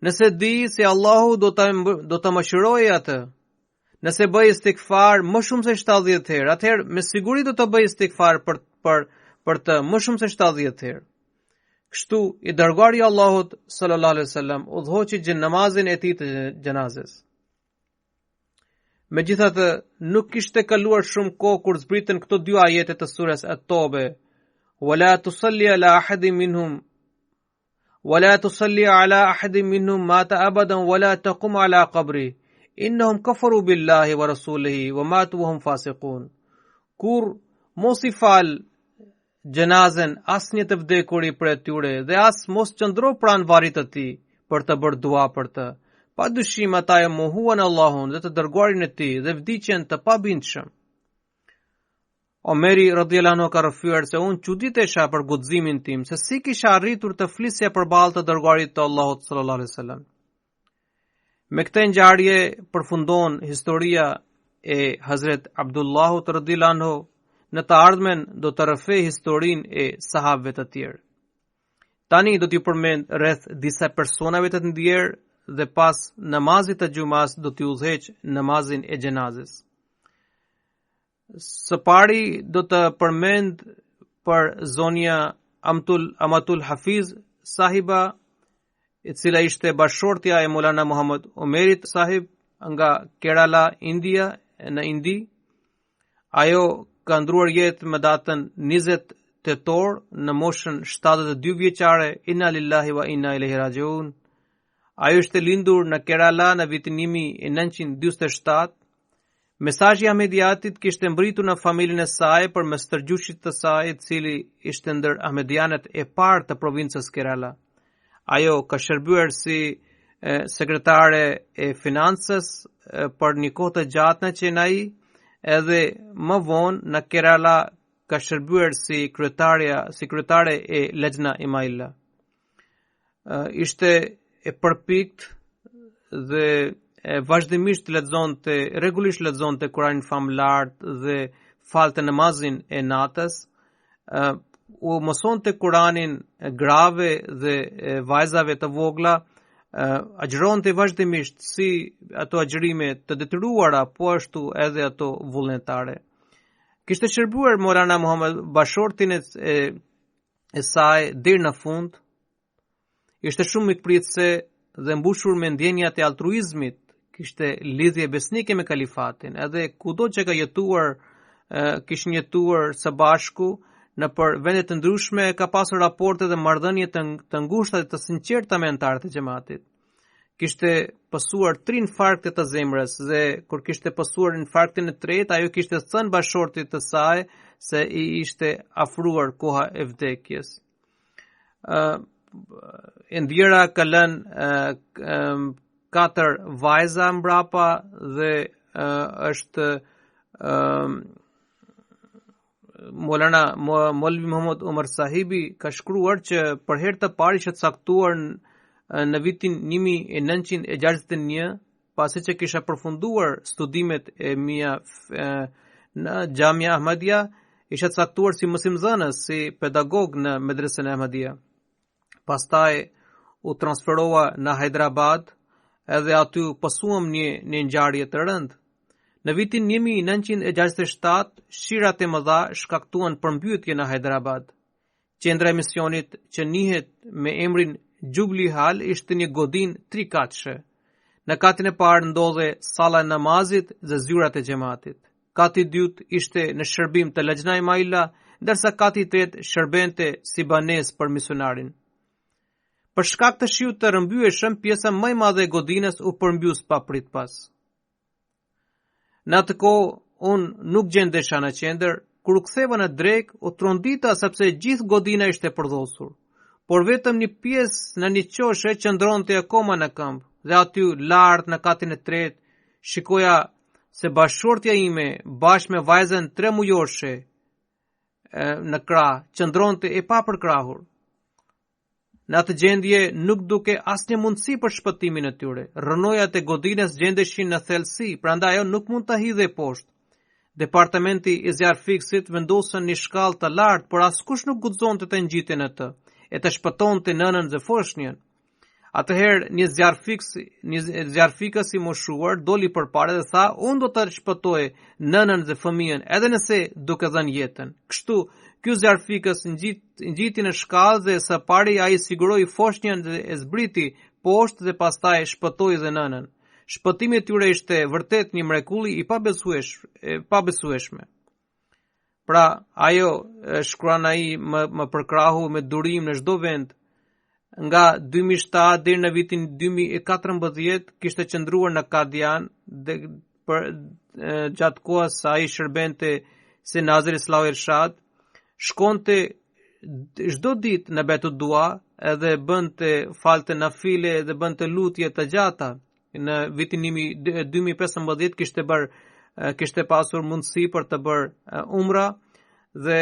Nëse di se Allahu do të mëshirojë atë, nëse bëj istikfar më shumë se 70 herë, atëherë me siguri do të bëj istikfar për të më shumë se 70 herë." Kështu i dërguari i Allahut sallallahu alaihi wasallam udhëhoqi namazin e tij të xhenazës. Megjithatë, nuk kishte kaluar shumë kohë kur zbritën këto dy ajete të surës At-Tobe: "Wala tusalli ala ahadin minhum mata abadan wala taqum ala qabri innahum kafaru billahi wa rasulihi wa matu wa hum fasiqun." Kur mos i fal xhenazën asnjë të vdekuri për tyre dhe as mos qëndro pranë varrit të tij për të bërë dua për të. Pa dyshim ata e mohuan Allahun dhe të dërguarin e tij dhe vdiqen të pabindshëm. Omeri radhiyallahu anhu ka rrëfyer se unë çuditesha për guximin tim se si kisha arritur të flisja përballë të dërguarit të Allahut sallallahu alaihi wasallam. Me këtë ngjarje përfundon historia e Hazret Abdullahut radhiyallahu anhu. Në të ardhmen do të rrëfej historinë e sahabëve të tjerë. Tani do t'ju përmend rreth disa personave të ndjerë dhe pas namazit të xumas do t'ju udhëheq namazin e xhenazës. Së pari do të përmend për zonja Amatul Hafiz sahiba, e cila ishte bashortja e Maulana Muhammad Omerit sahib nga Kerala, India, në Indi. Ajo ka ndruar jetë më datën 20 tetor në moshën 72 vjeçare. Inna lillahi wa inna ilaihi rajiun. Ajo ishte lindur në Kerala në vitin 1947. Mesazhi i Ahmediatit kishte mbritur në familjen e saj përmes tërgjushit të saj, i cili ishte ndër ahmedianët e parë të provincës Kerala. Ajo ka shërbyer si sekretare e financës për një kohë të gjatë në Chennai, edhe më vonë në Kerala ka shërbyer si sekretare e Lejna Imaila. Ishte e përpikt dhe vazhdimisht rregullisht lexonte Kur'anin famlar dhe falte namazin e natës. U mësonte Kur'anin grave dhe vajzave të vogla. Agjëronte vazhdimisht si ato agjërime të detyruara, po ashtu edhe ato vullnetare. Kishte shërbuar Maulana Muhammad bashortin e saj deri në fund. Ishte shumë mikpritëse dhe mbushur me ndjenjat e altruizmit. Kishte lidhje besnike me kalifatin, edhe kudo që ka jetuar, kishin jetuar së bashku në për vende të ndryshme ka pasur raporte dhe marrëdhënie të ngushta dhe të sinqerta me anëtarët e xhamatit. Kishte pasur 3 infarkte të zemrës dhe kur kishte pasur infarktin e tretë, ajo kishte thënë bashortit të saj se i ishte afruar koha e vdekjes. Ndjera ka lënë 4 vajza mbrapa dhe është Molvi Muhammad Umar Sahibi ka shkruar që për herë të parë ishte caktuar në vitin 1961, pasi që kisha përfunduar studimet e mia në Xhamia Ahmadiyya, isha caktuar si mësimdhënës, si pedagog në medresën e Ahmadiyya. Pastaj u transferova në Hyderabad, edhe aty pasuam një ngjarje të rëndë. Në vitin 1967, shirat e mëdha shkaktuan përmbytje në Hyderabad. Qendra e misionit që njihet me emrin Jubilee Hall ishte një godinë 3 katëshe. Në katin e parë ndodhe salla e namazit dhe zyrat e xhamatit. Kati i dytë ishte në shërbim të Lajna Maila, ndërsa kati i tretë shërbente si banesë për misionarin. Për shkak të shiut të rrëmbyeshëm, pjesa më e madhe e godinës u përmbys pa pritpas. Në atë kohë, unë nuk gjendesha në qendër, kur u ktheva në drek, u trondita sepse gjithë godina ishte përdhosur, por vetëm një pjesë në një qoshe qëndronte akoma në këmbë, dhe aty lart në katin e tretë shikoja se bashortja ime bashkë me vajzën 3 mujoshe në krah qëndronte e papërkrahur. Në atë gjendje nuk duke asnjë mundësi për shpëtimin e tyre. Rrënojat e godinës gjendeshin në thellësi, prandaj ajo nuk mund ta hidhej poshtë. Departamenti i zjarfiksit vendosën një shkallë të lartë, por askush nuk guxonte të ngjitej në të, e të shpëtonte nënën dhe foshnjën. Atëherë një zjarfikës i moshuar doli përpara dhe tha, unë do të shpëtoj nënën dhe fëmijën, edhe nëse duke dhënë jetën. Kështu ky zjarfikës ngjiti në shkallë dhe së pari ai siguroi foshnjën dhe e zbriti poshtë dhe pastaj shpëtoi dhe nënën. Shpëtimi i tyre ishte vërtet një mrekulli i pabesueshme. Pra, ajo shkruan ai më përkrahu me durim në çdo vend. Nga 2007 deri në vitin 2014 kishte qëndruar në Kadian dhe gjatë kohës ai shërbente si Nazir Islahu Irshad. Shkonte çdo ditë në Betut Dua edhe bënte falte nafile dhe bënte lutje të gjata. Në vitin 2015 kishte pasur mundësi për të bërë umra dhe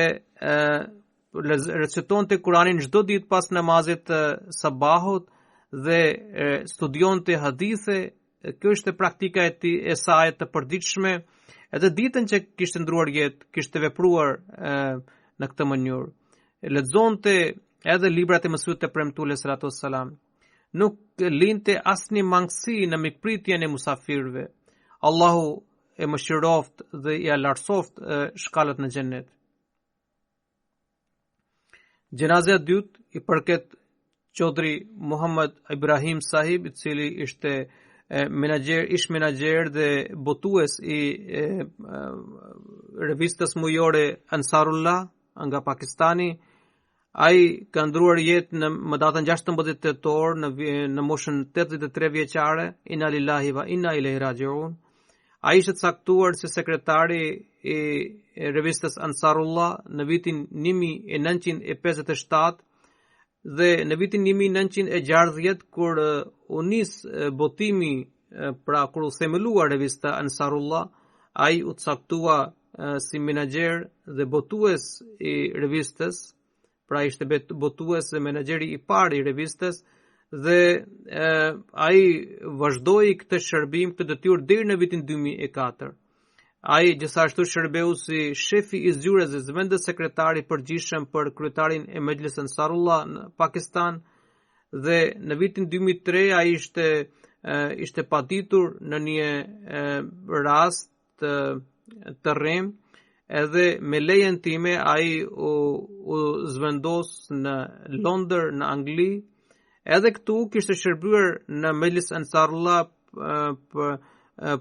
recitonte Kur'anin çdo ditë pas namazit të sabahut dhe studionte hadithe. Kjo ishte praktika e saj të përditshme. Edhe ditën që kishte ndruar jetë, kishte vepruar në këtë mënyrë. Lexonte edhe librat e Mesihut të premtuar sallallahu alaihi wasallam. Nuk linte asnjë mangësi në mikpritjen e musafirëve. Allahu e mëshiroft dhe i lartësoft shkallët në xhennet. Gjenazja e dytë i përket Çodri Muhammad Ibrahim Sahib, i cili ishte ish menaxher dhe botues i revistës mujore Ansarullah nga Pakistani. Ai ka ndruar jetë në datën 16 tetor në moshën 83 vjeçare. Inna lillahi wa inna ilaihi rajiun. Ai ishte caktuar si sekretari i revistës Ansarullah në vitin 1957 dhe në vitin 1960 kur u nis botimi, pra kur u themelua revista Ansarullah, ai u caktua si menaxher dhe botues i revistës. Pra ishte botues dhe menaxheri i parë i revistës dhe ai vazhdoi këtë shërbim, këtë detyrë deri në vitin 2004. Ai gjithashtu shërbeu si shefi i zyrës dhe vendos sekretari i përgjithshëm për kryetarin e Mejlis Ansarullah në Pakistan dhe në vitin 2003 ai ishte paditur në një rast të rrem. Edhe me lejen time ai u zvendos në Londër, në Angli. Edhe këtu kishte shërbyer në Mejlis Ansarullah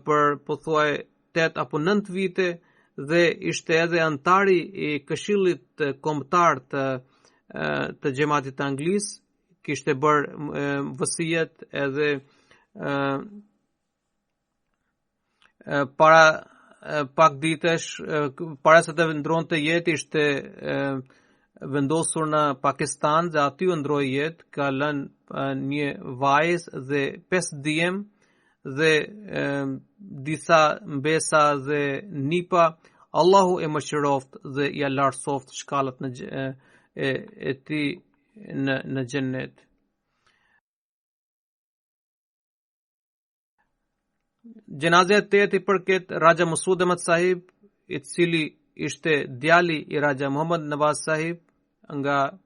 për pothuaj 8 apo 9 vite dhe ishte edhe antari I Këshillit Kombëtar të Xhamatit të Anglisë, kishte bërë vësijet edhe para pak ditësh para se të ndronte jetë ishte vendosur në Pakistan dhe aty u ndroi jetë, ka lënë një vajzë dhe 5 djem dhe disa mbesa dhe nipa. Allahu e mëshiroft dhe ja lartësoft shkallët e tij në xhennet. Gjenazja e tetë I përket Raja Masud Ahmad Sahib, I cili ishte djali I Raja Muhammad Nawaz Sahib nga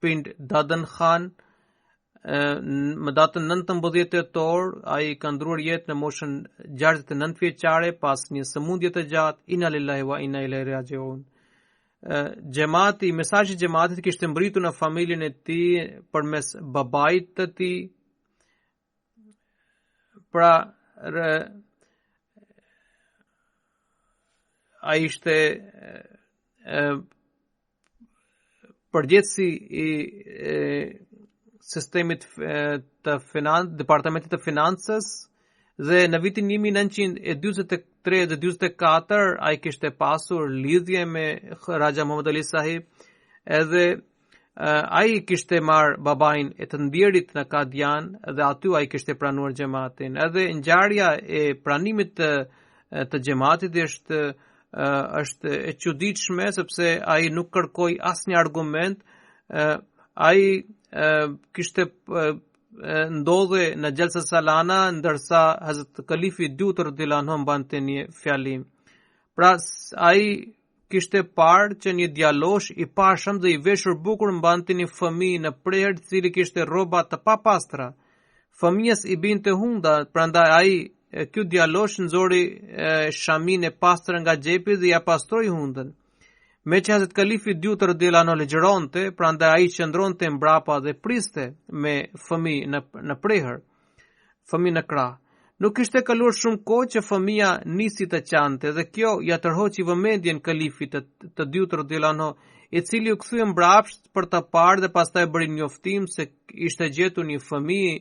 pind Dadan Khan. Më datën 19 tetor ai ka ndruar jetë në moshën 69 vjeçare pas një sëmundje të gjatë. Inna lillahi wa inna ilaihi rajiun. Xhamati, mesazhi I xhamatit kishte mbritur në familjen e tij përmes babait të tij. Pra ai ishte përgjegjësi I sistemit të departamentit të financës dhe në vitin 1943 dhe 44 ai kishte pasur lidhje me Raja Muhammad Ali Sahib, edhe ai kishte marr babain e të ndjerit në Kadian dhe aty ai kishte pranuar xhamatin. Edhe ngjarja e pranimit të xhamatit është e çuditshme, sepse ai nuk kërkoi asnjë argument. Ai kishte ndodhe në Gjelsa Salana ndërsa Hazrat Kalifi Dut radhiyallahu anhu mbante një fjalim. Pra ai kishte parë që një djalosh I pashëm dhe I veshur bukur mbante një fëmijë në prehër, I cili kishte rroba të papastra. Fëmijës I binte hunda, prandaj ai ky djalosh nxori shamin e pastër nga xhepi dhe ja pastroi hundën. Me që Hazrat Kalifi Dut radhiyallahu anhu ligjëronte, prandaj ai qëndronte mbrapa dhe priste me fëmijë në prehër, fëmijë në krah. Nuk kishte kaluar shumë kohë që fëmia nisi të qante dhe kjo ja tërhoqi vëmendjen Kalifit të Dut radhiyallahu anhu, I cili u kthye mbrapsht për të parë dhe pastaj bëri njoftim se ishte gjetur një fëmijë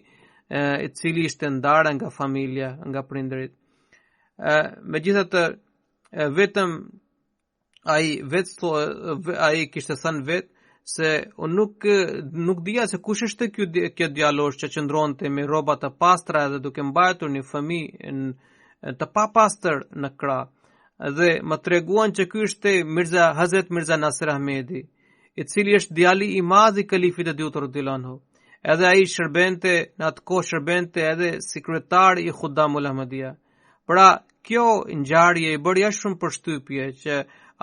I cili ishte ndarë nga familja, nga prindërit. Megjithatë vetëm ai kishte thënë vetë se unë nuk dija se kush është kjo djalosh që qëndronte me rroba të pastra dhe duke mbajtur një fëmijë të papastër në krah. Dhe më treguan që ky është Hazrat Mirza Nasir Ahmedi, I cili është djali I madh I Kalifit të Dut radhiyallahu anhu. Edhe ai në atë kohë shërbente edhe sekretar I Khudamul Ahmadiyya. Pra kjo ngjarje I bëri aq shumë përshtypje që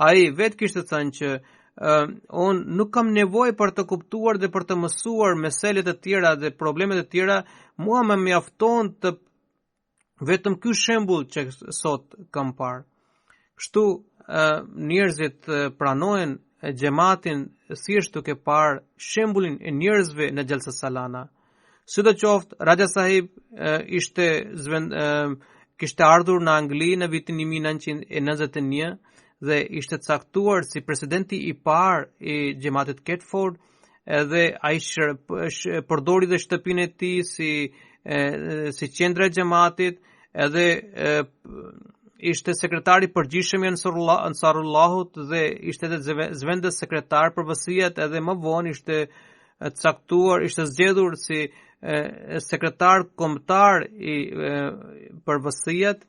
ai vetë kishte thënë që unë nuk kam nevojë për të kuptuar dhe për të mësuar meselet e tjera dhe problemet e tjera, mua më mjafton të vetëm ky shembull që sot kam parë. Kështu njerëzit pranojnë xhamatin thjesht duke parë shembullin e njerëzve në Gjelsa Salana. Sidoqoftë, Raja Sahib kishte ardhur në Angli në vitin 1991 dhe ishte caktuar si presidenti I parë I xhamatit Ketford, edhe ai përdori dhe shtëpinë e tij si qendra e xhamatit, edhe ishte sekretari I përgjithshëm I Ansarullahut dhe ishte edhe zëvendës sekretar për vësijet, edhe më vonë ishte caktuar, ishte zgjedhur si sekretar kombëtar për vësijet,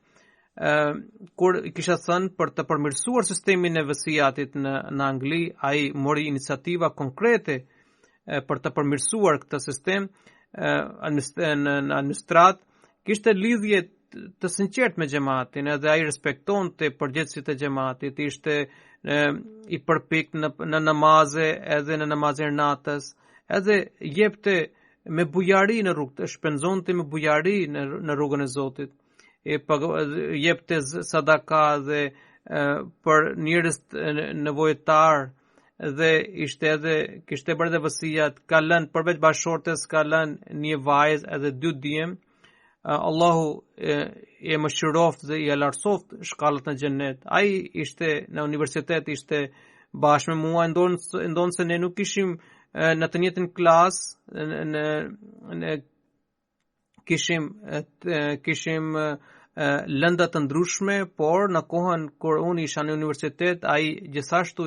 kur I kisha thënë për të përmirësuar sistemin e vësijatit në Angli, ai mori iniciativa konkrete për të përmirësuar këtë sistem në administrat. Kishte lidhje të sinqert me xhamatin, edhe ai respektonte përgjegjësitë e xhamatit, ishte I përpikt në namaze, edhe në namazin e natës, edhe jepte me bujari në rrugë, shpenzonte me bujari në rrugën e Zotit. Jepte sadaka dhe për njerëz nevojtar dhe kishte bërë dhe vësijat, ka lënë përveç bashortes, ka lënë një vajzë edhe 2 djem. Allahu e mëshiroft dhe i lartësoft shkallët në xhennet. Ai ishte në universitet, ishte bashkë me mua, ndonë se ne nuk ishim në të njëjtën klasë, në kishim lënda të ndryshme, por në kohën kur unë isha në universitet, ai gjithashtu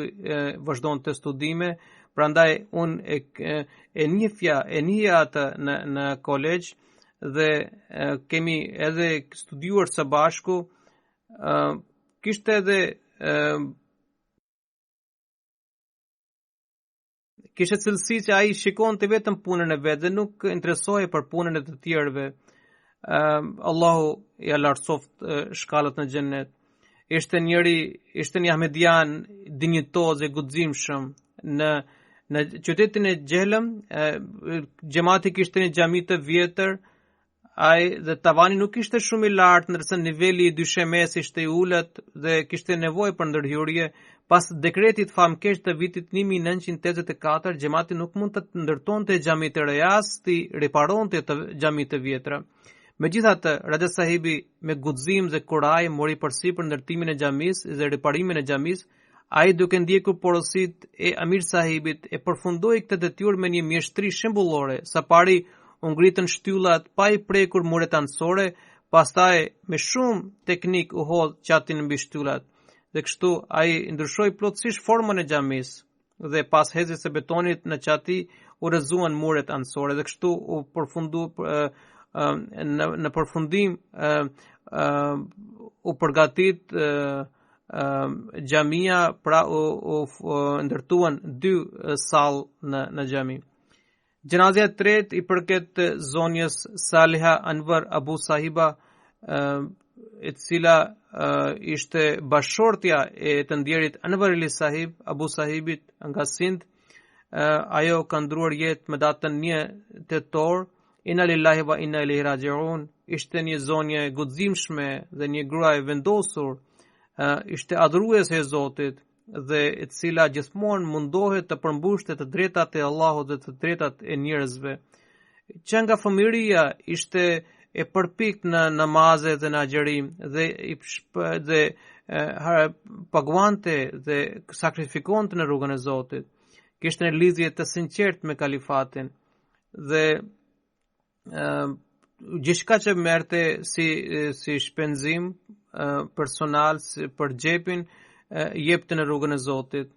vazhdonte studime. Prandaj unë e njihja atë në kolegj dhe kemi edhe studiuar së bashku. Kishte edhe kishte cilësi që ai shikonte vetëm punën e vet dhe nuk interesohej për punën e të tjerëve. Allahu ja lartësoft shkallët në xhennet. Ishte një ahmedian dinjitoz e guximshëm. Në qytetin e Gjelëm, xhamati kishte një xhami të vjetër, ai dhe tavani nuk ishte shumë i lartë, ndërsa niveli i dyshemës ishte i ulët dhe kishte nevojë për ndërhyrje. Pas dekretit famkeq të vitit 1984, xhamati nuk mund të ndërtonte xhamit të rejas, të riparonte të xhamit të vjetra. Megjithatë, Raja sahibi me guxim dhe kuraj mori përsipër ndërtimin e xhamisë dhe riparimin e xhamisë. Ai duke ndjekur porositë e Amir sahibit e përfundoi këtë detyrë me një mjeshtri shembullore. Sa pari u ngritën shtyllat pa i prekur muret anësore, pastaj me shumë teknik u hodh qatin mbi shtyllat. Dhe kështu ai ndryshoi plotësisht formën e xhamisë dhe pas hedhjes së betonit në qati u rrëzuan muret anësore dhe kështu u përfundu në përfundim u përgatit xhamia, pra u ndërtuan 2 sallë në xhami. Gjenazja e tretë i përket zonjës Saliha Anwar Abu Sahiba, e cila ishte bashortja e të ndjerit Anwar Ali Sahib, Abu Sahibit nga Sindh. Ajo ka ndruar jetë me datën 1 tetor. Inna lillahi wa inna ilaihi raji'un. Ishte një zonjë e guximshme dhe një grua e vendosur. Ishte adhuruese e Zotit dhe e cila gjithmonë mundohet të përmbushte të drejtat e Allahut dhe të drejtat e njerëzve. Që nga fëmijëria ishte e përpikt në namaze dhe në agjerim dhe paguante dhe sakrifikonte në rrugën e Zotit. Kishte një lidhje të sinqertë me kalifatin dhe gjithçka që merrte si shpenzim personal për xhepin jepte në rrugën e Zotit.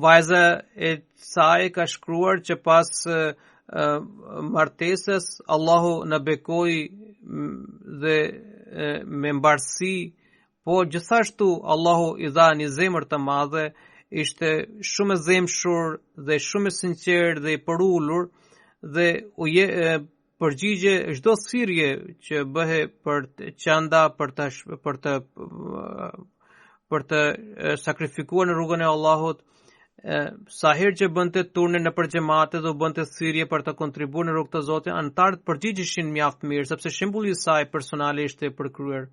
Vajza e saj ka shkruar që pas martesës Allahu na bekoi dhe me mbarësi, po gjithashtu Allahu i dha një zemër të madhe. Ishte shumë e zemshur dhe shumë e sinqert dhe i përullur dhe u përgjigje çdo thirrje që bëhe për çanda për të sakrifikuar në rrugën e Allahut. Sa herë që bënte turne në përgjemate dhe bënte thirrje për të kontribuar në rrugën e Zotit, anëtarët përgjigjeshin mjaft mirë sepse shembulli i saj personale ishte përkryer.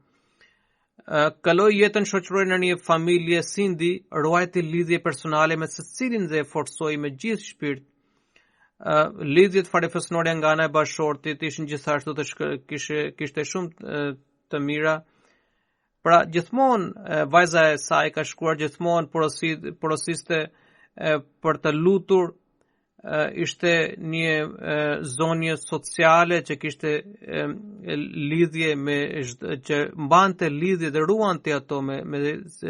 Kaloi jetën shoqërore në një familje sindi, ruajti lidhje personale me secilin dhe e forcoi me gjithë shpirt. Lidhjet farefisnore nga ana e bashortit ishin gjithashtu kishte shumë të mira. Pra gjithmonë vajza e saj ka shkruar gjithmonë porosiste për të lutur. Ishte një zonjë sociale që kishte lidhje që mbante lidhje dhe ruante ato me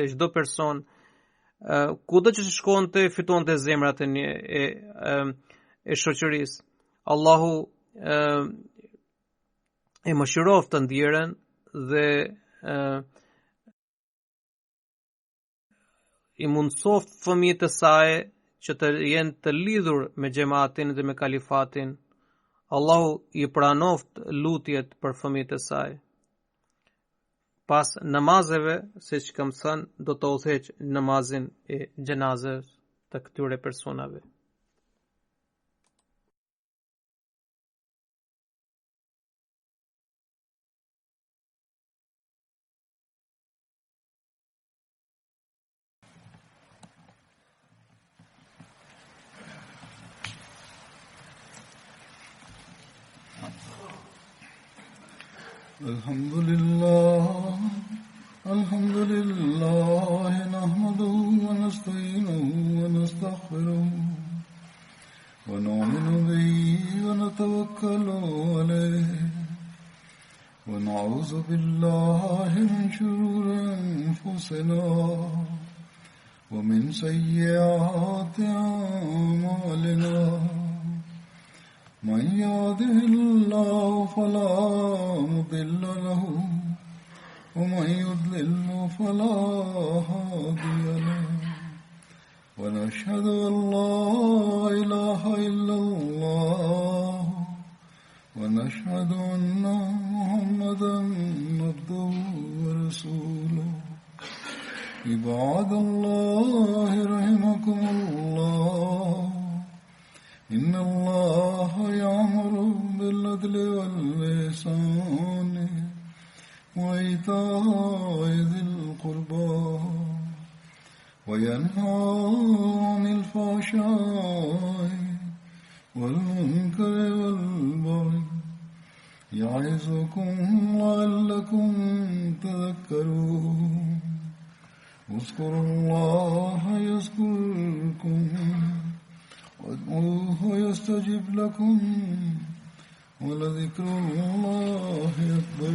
çdo person. Kudo që shkonte fitonte zemrat e shoqërisë. Allahu e mëshiroft të ndjerën dhe i mundsoft fëmijët e saj që të jenë të lidhur me xhamatin dhe me kalifatin. Allahu i pranoft lutjet për fëmijët e saj. Pas namazeve, siç kam thënë, do të udhëheq namazin e xhenazës të këtyre personave. الحمد لله نحمده ونستعينه ونستغفره ونؤمن به ونتوكل عليه ونعوذ بالله من شرور أنفسنا ومن سيئات أعمالنا من يهده الله فلا مضل له ومن يضلل فلا هادي له ونشهد أن لا إله إلا الله ونشهد أن محمدا عبده ورسوله عباد الله رحمكم الله إن الله يأمر بالعدل والإحسان وإيتاء ذي القربى وينهى عن الفحشاء والمنكر والبغي يعظكم لعلكم تذكرون اذكروا الله يذكركم وادعوه يستجب لكم ولذكر الله أكبر